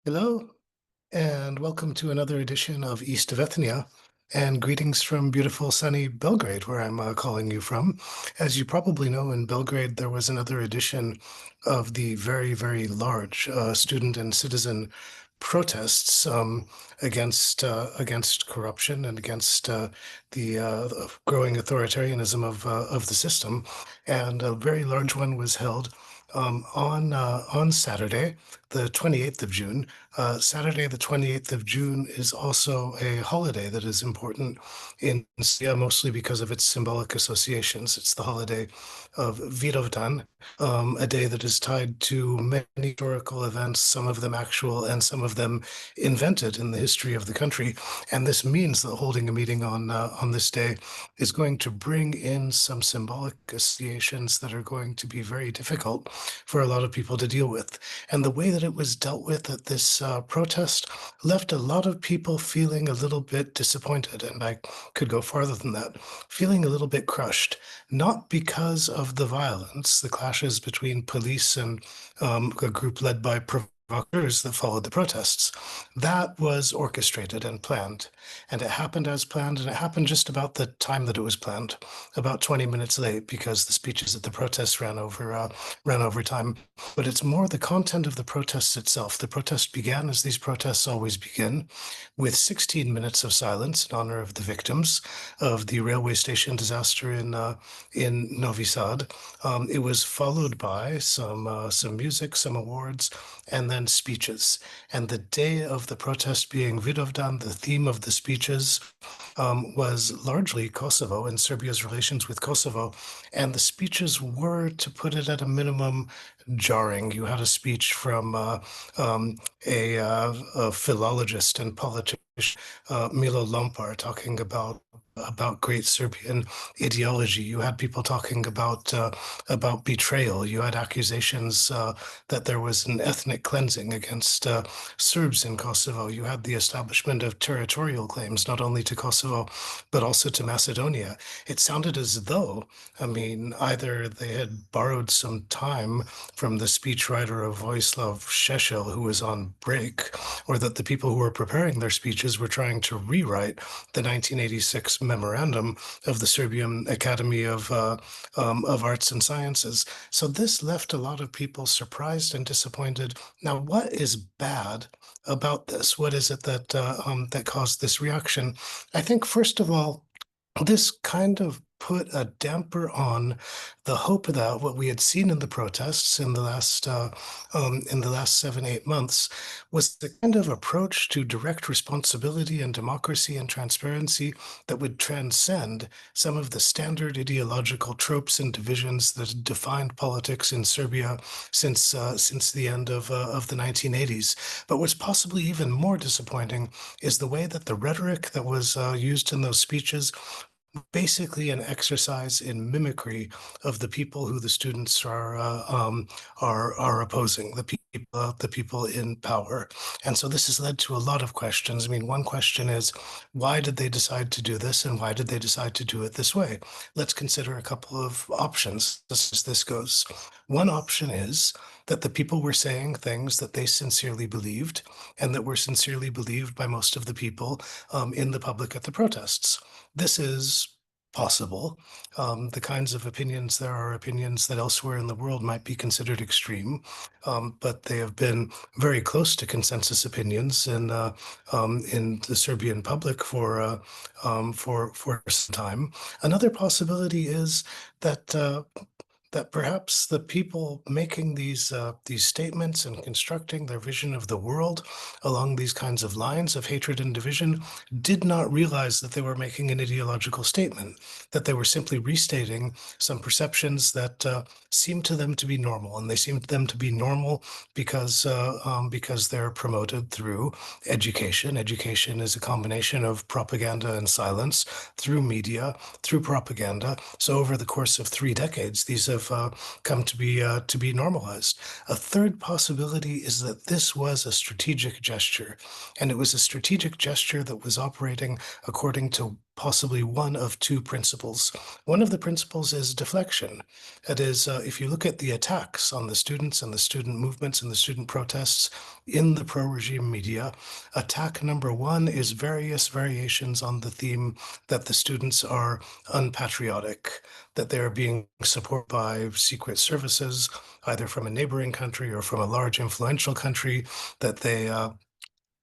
Hello, and welcome to another edition of East of Ethnia, and greetings from beautiful sunny Belgrade, where I'm calling you from. As you probably know, in Belgrade, there was another edition of the very, very large student and citizen protests against corruption and against the growing authoritarianism of the system. And a very large one was held on Saturday, the 28th of June. Saturday, the 28th of June, is also a holiday that is important in India, mostly because of its symbolic associations. It's the holiday of Vidovdan, a day that is tied to many historical events, some of them actual and some of them invented in the history of the country. And this means that holding a meeting on this day is going to bring in some symbolic associations that are going to be very difficult for a lot of people to deal with. And the way that it was dealt with at this protest left a lot of people feeling a little bit disappointed. And I could go farther than that, feeling a little bit crushed, not because of the violence, the clashes between police and a group led by provocateurs that followed the protests. That was orchestrated and planned. And it happened as planned, and it happened just about the time that it was planned, about 20 minutes late, because the speeches at the protests ran over time. But it's more the content of the protests itself. The protest began, as these protests always begin, with 16 minutes of silence in honor of the victims of the railway station disaster in Novi Sad. It was followed by some music, some awards, and then speeches. And the day of the protest being Vidovdan, the theme of the speeches was largely Kosovo and Serbia's relations with Kosovo. And the speeches were, to put it at a minimum, jarring. You had a speech from a philologist and politician, Milo Lompar, talking about great Serbian ideology. You had people talking about betrayal. You had accusations that there was an ethnic cleansing against Serbs in Kosovo. You had the establishment of territorial claims, not only to Kosovo, but also to Macedonia. It sounded as though, I mean, either they had borrowed some time from the speechwriter of Vojislav Šešelj, who was on break, or that the people who were preparing their speeches were trying to rewrite the 1986 memorandum of the Serbian Academy of Arts and Sciences. So this left a lot of people surprised and disappointed. Now, what is bad about this? What is it that caused this reaction? I think, first of all, this kind of put a damper on the hope that what we had seen in the protests in the last 7, 8 months was the kind of approach to direct responsibility and democracy and transparency that would transcend some of the standard ideological tropes and divisions that defined politics in Serbia since the end of the 1980s. But what's possibly even more disappointing is the way that the rhetoric that was used in those speeches, basically an exercise in mimicry of the people who the students are opposing, the people in power. And so this has led to a lot of questions. I mean, one question is, why did they decide to do this, and why did they decide to do it this way? Let's consider a couple of options as this goes. One option is that the people were saying things that they sincerely believed, and that were sincerely believed by most of the people in the public at the protests. This is possible. The kinds of opinions, there are opinions that elsewhere in the world might be considered extreme, but they have been very close to consensus opinions in the Serbian public for some time. Another possibility is that that perhaps the people making these statements and constructing their vision of the world along these kinds of lines of hatred and division did not realize that they were making an ideological statement, that they were simply restating some perceptions that seemed to them to be normal, and they seemed to them to be normal because they're promoted through education. Education is a combination of propaganda and silence, through media, through propaganda. So over the course of 3 decades, these have come to be normalized. A third possibility is that this was a strategic gesture, and it was a strategic gesture that was operating according to possibly one of two principles. One of the principles is deflection. That is, if you look at the attacks on the students and the student movements and the student protests in the pro-regime media, attack number one is various variations on the theme that the students are unpatriotic, that they are being supported by secret services, either from a neighboring country or from a large influential country, that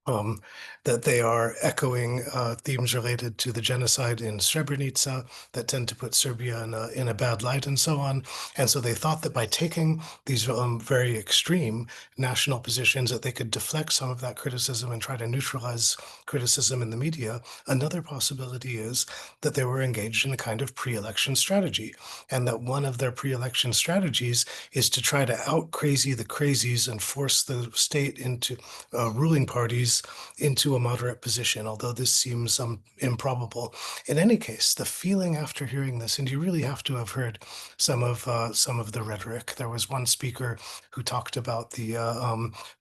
um, they are echoing themes related to the genocide in Srebrenica that tend to put Serbia in a bad light and so on. And so they thought that by taking these very extreme national positions that they could deflect some of that criticism and try to neutralize criticism in the media. Another possibility is that they were engaged in a kind of pre-election strategy, and that one of their pre-election strategies is to try to out crazy the crazies and force the state into ruling parties into a moderate position, although this seems improbable. In any case, the feeling after hearing this, and you really have to have heard some of the rhetoric. There was one speaker who talked about the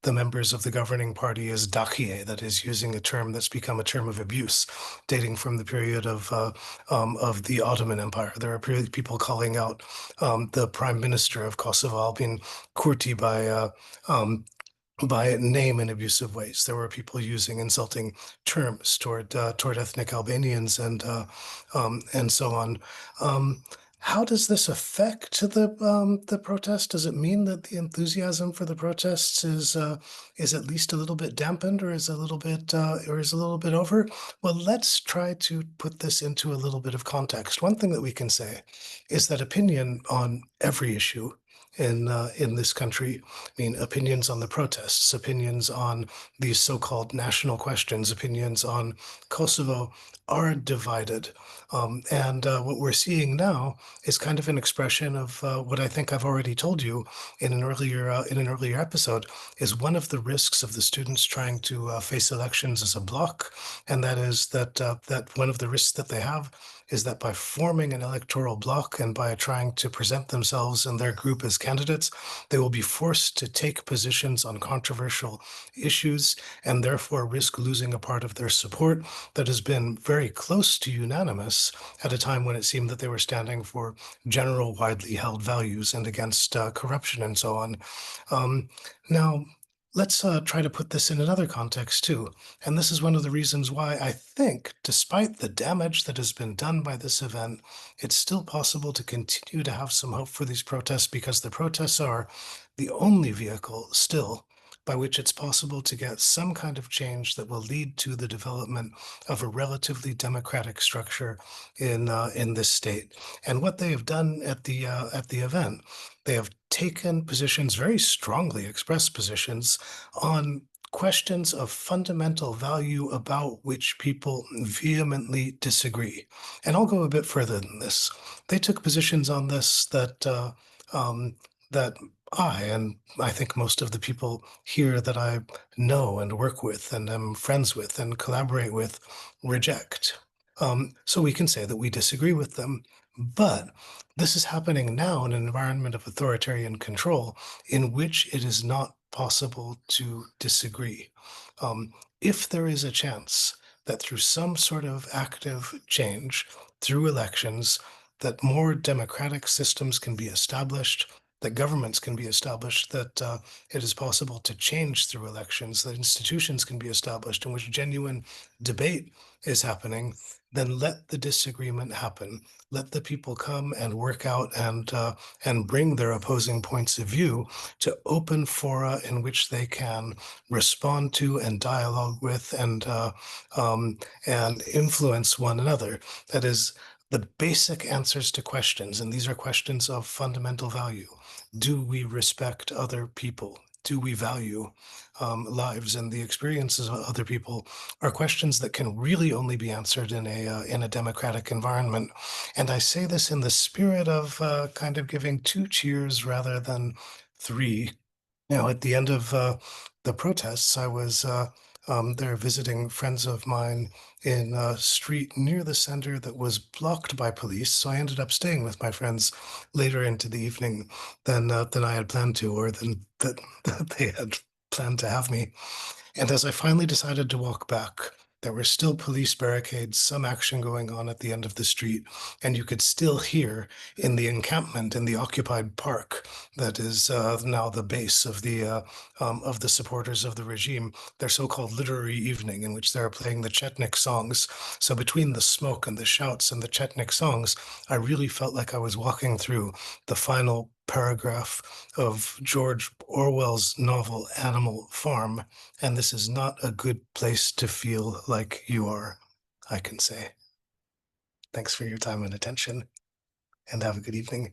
members of the governing party as dakhie, that is, using a term that's become a term of abuse, dating from the period of the Ottoman Empire. There are people calling out the prime minister of Kosovo, Albin Kurti, by name in abusive ways. There were people using insulting terms toward ethnic Albanians and so on. Um, how does this affect the protest? Does it mean that the enthusiasm for the protests is at least a little bit dampened, or is a little bit over? Well, let's try to put this into a little bit of context. One thing that we can say is that opinion on every issue in this country, I mean, opinions on the protests, opinions on these so-called national questions, opinions on Kosovo are divided. And what we're seeing now is kind of an expression of what I think I've already told you in an earlier episode, is one of the risks of the students trying to face elections as a bloc, and that is that one of the risks that they have is that by forming an electoral bloc and by trying to present themselves and their group as candidates, they will be forced to take positions on controversial issues and therefore risk losing a part of their support that has been very close to unanimous at a time when it seemed that they were standing for general, widely held values and against corruption and so on. Um, Now, let's try to put this in another context too. And this is one of the reasons why I think, despite the damage that has been done by this event, it's still possible to continue to have some hope for these protests, because the protests are the only vehicle still by which it's possible to get some kind of change that will lead to the development of a relatively democratic structure in this state. And what they have done at the event, they have taken positions, very strongly expressed positions, on questions of fundamental value about which people vehemently disagree. And I'll go a bit further than this. They took positions on this that and I think most of the people here that I know and work with and am friends with and collaborate with reject. So we can say that we disagree with them. But this is happening now in an environment of authoritarian control in which it is not possible to disagree. If there is a chance that through some sort of active change, through elections, that more democratic systems can be established, that governments can be established, that it is possible to change through elections, that institutions can be established in which genuine debate is happening, then let the disagreement happen. Let the people come and work out and bring their opposing points of view to open fora in which they can respond to and dialogue with and influence one another. That is, the basic answers to questions, and these are questions of fundamental value. Do we respect other people? Do we value lives and the experiences of other people? Are questions that can really only be answered in a democratic environment. And I say this in the spirit of kind of giving two cheers rather than three. Now, at the end of the protests, I was there visiting friends of mine in a street near the center that was blocked by police. So I ended up staying with my friends later into the evening than I had planned to, or than that they had planned to have me. And as I finally decided to walk back, There were still police barricades, some action going on at the end of the street, and you could still hear in the encampment in the occupied park that is now the base of the supporters of the regime, their so-called literary evening, in which they are playing the Chetnik songs. So between the smoke and the shouts and the Chetnik songs, I really felt like I was walking through the final paragraph of George Orwell's novel Animal Farm, and this is not a good place to feel like you are, I can say. Thanks for your time and attention, and have a good evening.